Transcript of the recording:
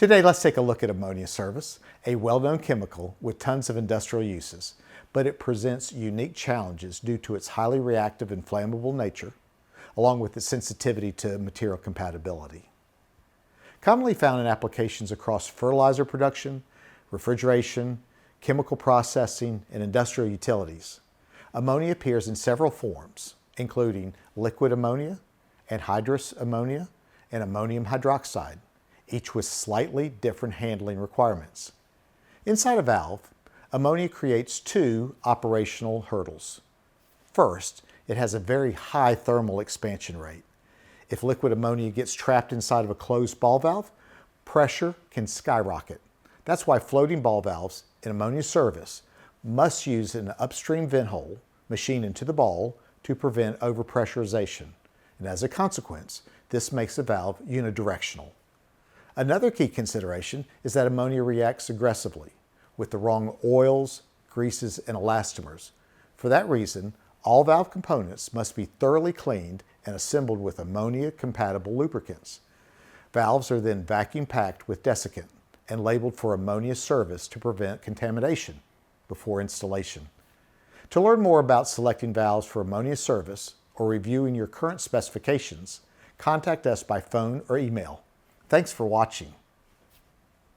Today, let's take a look at ammonia service, a well-known chemical with tons of industrial uses, but it presents unique challenges due to its highly reactive and flammable nature, along with its sensitivity to material compatibility. Commonly found in applications across fertilizer production, refrigeration, chemical processing, and industrial utilities, ammonia appears in several forms, including liquid ammonia, anhydrous ammonia, and ammonium hydroxide, each with slightly different handling requirements. Inside a valve, ammonia creates two operational hurdles. First, it has a very high thermal expansion rate. If liquid ammonia gets trapped inside of a closed ball valve, pressure can skyrocket. That's why floating ball valves in ammonia service must use an upstream vent hole machined into the ball to prevent overpressurization. And as a consequence, this makes the valve unidirectional. Another key consideration is that ammonia reacts aggressively with the wrong oils, greases, and elastomers. For that reason, all valve components must be thoroughly cleaned and assembled with ammonia-compatible lubricants. Valves are then vacuum packed with desiccant and labeled for ammonia service to prevent contamination before installation. To learn more about selecting valves for ammonia service or reviewing your current specifications, contact us by phone or email. Thanks for watching.